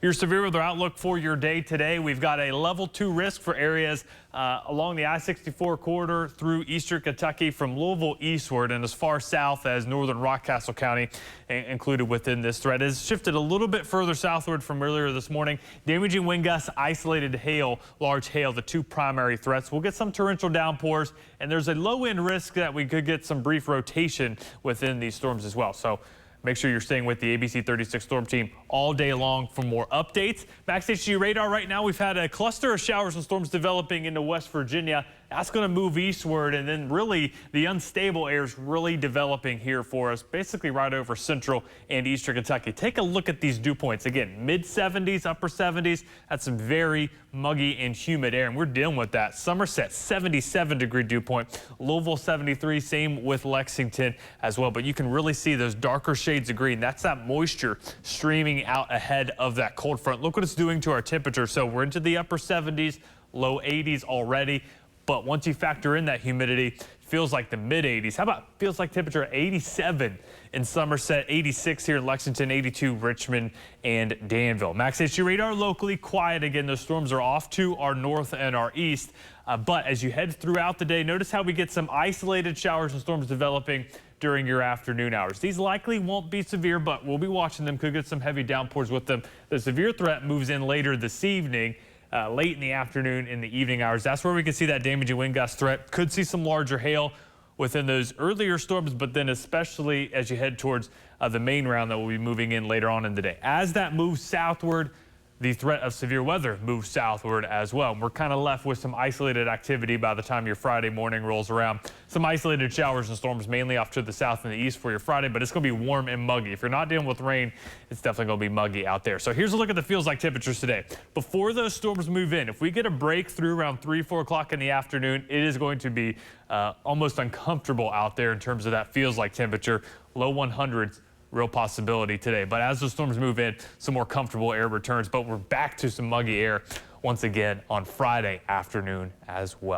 Your severe weather outlook for your day today. We've got a level 2 risk for areas along the I-64 corridor through eastern Kentucky from Louisville eastward and as far south as northern Rockcastle County included within this threat. It has shifted a little bit further southward from earlier this morning. Damaging wind gusts, isolated hail, large hail, the two primary threats. We'll get some torrential downpours, and there's a low end risk that we could get some brief rotation within these storms as well. So make sure you're staying with the ABC 36 Storm Team all day long for more updates. Max HG radar right now, we've had a cluster of showers and storms developing into West Virginia. That's going to move eastward, and then really the unstable air is really developing here for us, basically right over central and eastern Kentucky. Take a look at these dew points. Again, mid-70s, upper 70s. That's some very muggy and humid air, and we're dealing with that. Somerset, 77-degree dew point. Louisville, 73. Same with Lexington as well. But you can really see those darker shades of green. That's that moisture streaming out ahead of that cold front. Look what it's doing to our temperature. So we're into the upper 70s, low 80s already. But once you factor in that humidity, it feels like the mid-80s. How about feels like temperature 87 in Somerset, 86 here in Lexington, 82 Richmond and Danville. Max HG radar locally quiet again. Those storms are off to our north and our east. But as you head throughout the day, notice how we get some isolated showers and storms developing during your afternoon hours. These likely won't be severe, but we'll be watching them. Could get some heavy downpours with them. The severe threat moves in later this evening. Late in the afternoon, in the evening hours. That's where we can see that damaging wind gust threat. Could see some larger hail within those earlier storms, but then especially as you head towards the main round that will be moving in later on in the day. As that moves southward, the threat of severe weather moves southward as well. We're kind of left with some isolated activity by the time your Friday morning rolls around. Some isolated showers and storms mainly off to the south and the east for your Friday, but it's going to be warm and muggy. If you're not dealing with rain, it's definitely going to be muggy out there. So here's a look at the feels like temperatures today. Before those storms move in, if we get a break through around 3, 4 o'clock in the afternoon, it is going to be almost uncomfortable out there in terms of that feels like temperature. Low 100s. Real possibility today. But as the storms move in, some more comfortable air returns. But we're back to some muggy air once again on Friday afternoon as well.